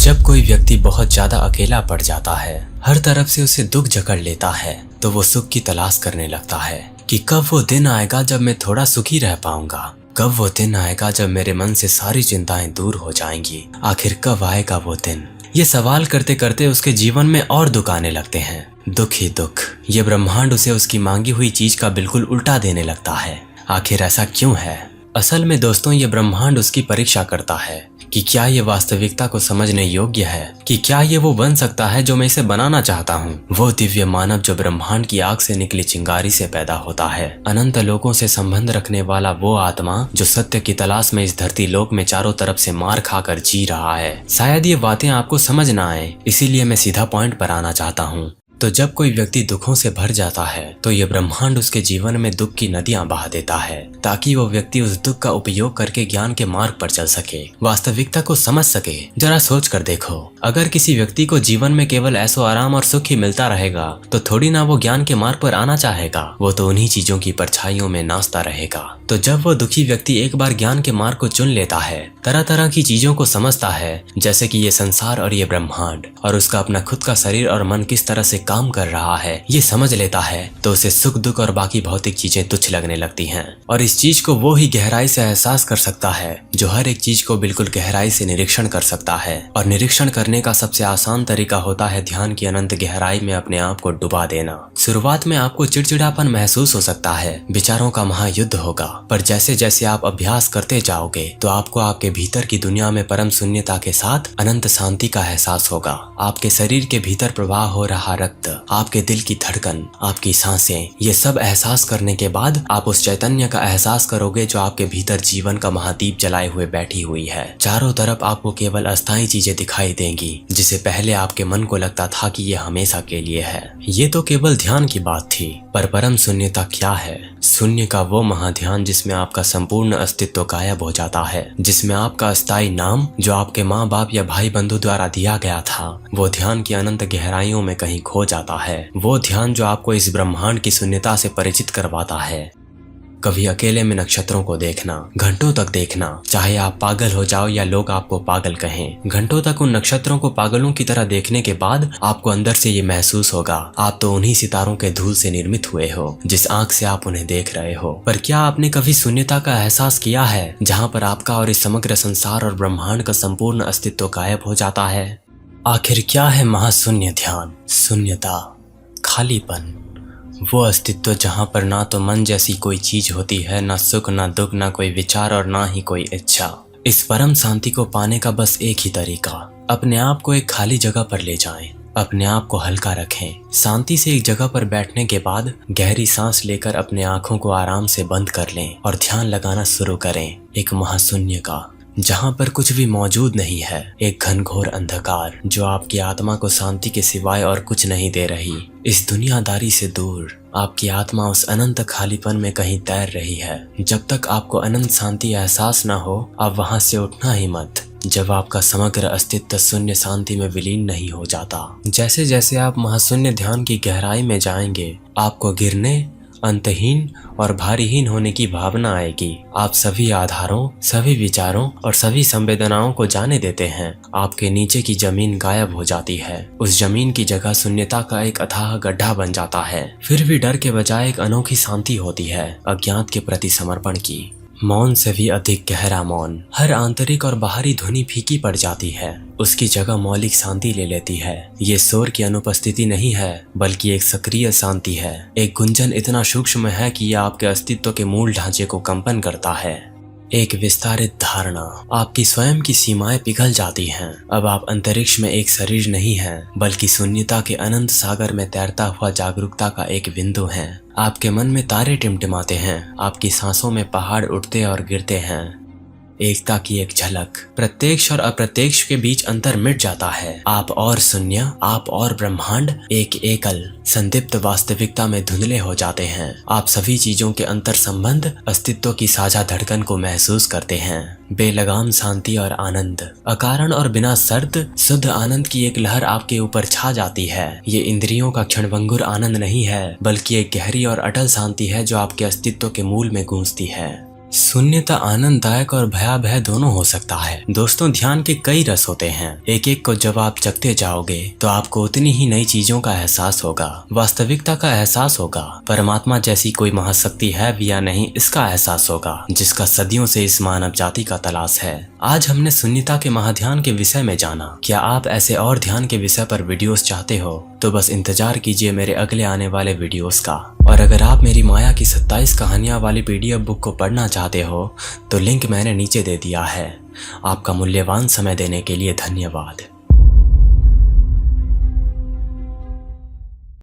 जब कोई व्यक्ति बहुत ज्यादा अकेला पड़ जाता है, हर तरफ से उसे दुख जकड़ लेता है, तो वो सुख की तलाश करने लगता है कि कब वो दिन आएगा जब मैं थोड़ा सुखी रह पाऊंगा। कब वो दिन आएगा जब मेरे मन से सारी चिंताएं दूर हो जाएंगी। आखिर कब आएगा वो दिन। ये सवाल करते करते उसके जीवन में और दुख आने लगते हैं। दुख ही दुख। ये ब्रह्मांड उसे उसकी मांगी हुई चीज का बिल्कुल उल्टा देने लगता है। आखिर ऐसा क्यों है? असल में दोस्तों, ये ब्रह्मांड उसकी परीक्षा करता है कि क्या ये वास्तविकता को समझने योग्य है, कि क्या ये वो बन सकता है जो मैं इसे बनाना चाहता हूँ। वो दिव्य मानव जो ब्रह्मांड की आग से निकली चिंगारी से पैदा होता है, अनंत लोगों से संबंध रखने वाला वो आत्मा जो सत्य की तलाश में इस धरती लोक में चारों तरफ से मार खाकर जी रहा है। शायद ये बातें आपको समझ ना आए, इसीलिए मैं सीधा पॉइंट पर आना चाहता हूँ। तो जब कोई व्यक्ति दुखों से भर जाता है तो ये ब्रह्मांड उसके जीवन में दुख की नदियां बहा देता है, ताकि वो व्यक्ति उस दुख का उपयोग करके ज्ञान के मार्ग पर चल सके, वास्तविकता को समझ सके। जरा सोच कर देखो, अगर किसी व्यक्ति को जीवन में केवल ऐसो आराम और सुख ही मिलता रहेगा तो थोड़ी ना वो ज्ञान के मार्ग पर आना चाहेगा। वो तो उन्हीं चीजों की परछाइयों में नाचता रहेगा। तो जब वो दुखी व्यक्ति एक बार ज्ञान के मार्ग को चुन लेता है, तरह तरह की चीजों को समझता है, जैसे कि ये संसार और ये ब्रह्मांड और उसका अपना खुद का शरीर और मन किस तरह से काम कर रहा है, ये समझ लेता है, तो उसे सुख दुख और बाकी भौतिक चीजें तुच्छ लगने लगती हैं। और इस चीज को वो ही गहराई से एहसास कर सकता है जो हर एक चीज को बिल्कुल गहराई से निरीक्षण कर सकता है। और निरीक्षण करने का सबसे आसान तरीका होता है ध्यान की अनंत गहराई में अपने आप को डुबा देना। शुरुआत में आपको चिड़चिड़ापन महसूस हो सकता है, विचारों का महायुद्ध होगा, पर जैसे जैसे आप अभ्यास करते जाओगे तो आपको आपके भीतर की दुनिया में परम शून्यता के साथ अनंत शांति का एहसास होगा। आपके शरीर के भीतर प्रवाह हो रहा रक्त, आपके दिल की धड़कन, आपकी सांसें, ये सब एहसास करने के बाद आप उस चैतन्य का एहसास करोगे जो आपके भीतर जीवन का महादीप जलाए हुए बैठी हुई है। चारों तरफ आपको केवल अस्थायी चीजें दिखाई देंगी, जिसे पहले आपके मन को लगता था कि ये हमेशा के लिए है। ये तो केवल ध्यान की बात थी, पर परम शून्यता क्या है? शून्य का वो महाध्यान जिसमें आपका संपूर्ण अस्तित्व गायब हो जाता है, जिसमें आपका अस्थायी नाम जो आपके माँ बाप या भाई बंधु द्वारा दिया गया था, वो ध्यान की अनंत गहराइयों में कहीं खो जाता है। वो ध्यान जो आपको इस ब्रह्मांड की शून्यता से परिचित करवाता है। कभी अकेले में नक्षत्रों को देखना, घंटों तक देखना, चाहे आप पागल हो जाओ या लोग आपको पागल कहें, घंटों तक उन नक्षत्रों को पागलों की तरह देखने के बाद आपको अंदर से ये महसूस होगा, आप तो उन्हीं सितारों के धूल से निर्मित हुए हो जिस आंख से आप उन्हें देख रहे हो। पर क्या आपने कभी शून्यता का एहसास किया है, जहाँ पर आपका और इस समग्र संसार और ब्रह्मांड का संपूर्ण अस्तित्व गायब हो जाता है? आखिर क्या है महाशून्य ध्यान? शून्यता, खालीपन, वो अस्तित्व जहाँ पर ना तो मन जैसी कोई चीज होती है, ना सुख, ना दुख, ना कोई विचार और ना ही कोई इच्छा। इस परम शांति को पाने का बस एक ही तरीका, अपने आप को एक खाली जगह पर ले जाएं, अपने आप को हल्का रखें। शांति से एक जगह पर बैठने के बाद गहरी सांस लेकर अपने आंखों को आराम से बंद कर लें और ध्यान लगाना शुरू करें एक महाशून्य का, जहाँ पर कुछ भी मौजूद नहीं है। एक घनघोर अंधकार जो आपकी आत्मा को शांति के सिवाय और कुछ नहीं दे रही। इस दुनियादारी से दूर आपकी आत्मा उस अनंत खालीपन में कहीं तैर रही है। जब तक आपको अनंत शांति एहसास ना हो, आप वहां से उठना ही मत, जब आपका समग्र अस्तित्व शून्य शांति में विलीन नहीं हो जाता। जैसे जैसे आप महाशून्य ध्यान की गहराई में जाएंगे, आपको गिरने, अंतहीन और भारीहीन होने की भावना आएगी। आप सभी आधारों, सभी विचारों और सभी संवेदनाओं को जाने देते हैं। आपके नीचे की जमीन गायब हो जाती है। उस जमीन की जगह शून्यता का एक अथाह गड्ढा बन जाता है। फिर भी डर के बजाय एक अनोखी शांति होती है, अज्ञात के प्रति समर्पण की। मौन से भी अधिक गहरा मौन। हर आंतरिक और बाहरी ध्वनि फीकी पड़ जाती है, उसकी जगह मौलिक शांति ले लेती है। ये शोर की अनुपस्थिति नहीं है, बल्कि एक सक्रिय शांति है। एक गुंजन इतना सूक्ष्म है कि यह आपके अस्तित्व के मूल ढांचे को कंपन करता है। एक विस्तारित धारणा, आपकी स्वयं की सीमाएं पिघल जाती हैं। अब आप अंतरिक्ष में एक शरीर नहीं हैं, बल्कि शून्यता के अनंत सागर में तैरता हुआ जागरूकता का एक बिंदु हैं। आपके मन में तारे टिमटिमाते हैं, आपकी सांसों में पहाड़ उठते और गिरते हैं। एकता की एक झलक, प्रत्यक्ष और अप्रत्यक्ष के बीच अंतर मिट जाता है। आप और शून्य, आप और ब्रह्मांड एक एकल संदीप्त वास्तविकता में धुंधले हो जाते हैं। आप सभी चीजों के अंतर संबंध, अस्तित्व की साझा धड़कन को महसूस करते हैं। बेलगाम शांति और आनंद, अकारण और बिना शर्त शुद्ध आनंद की एक लहर आपके ऊपर छा जाती है। ये इंद्रियों का क्षणभंगुर आनंद नहीं है, बल्कि एक गहरी और अटल शांति है जो आपके अस्तित्व के मूल में गूंजती है। शून्यता आनंददायक और भयावह दोनों हो सकता है। दोस्तों, ध्यान के कई रस होते हैं। एक एक को जब आप जगते जाओगे तो आपको उतनी ही नई चीजों का एहसास होगा, वास्तविकता का एहसास होगा, परमात्मा जैसी कोई महाशक्ति है भी या नहीं इसका एहसास होगा, जिसका सदियों से इस मानव जाति का तलाश है। आज हमने शून्यता के महाध्यान के विषय में जाना। क्या आप ऐसे और ध्यान के विषय पर वीडियोस चाहते हो तो बस इंतजार कीजिए मेरे अगले आने वाले वीडियोस का। और अगर आप मेरी माया की 27 कहानियां वाली PDF बुक को पढ़ना चाहते हो तो लिंक मैंने नीचे दे दिया है। आपका मूल्यवान समय देने के लिए धन्यवाद।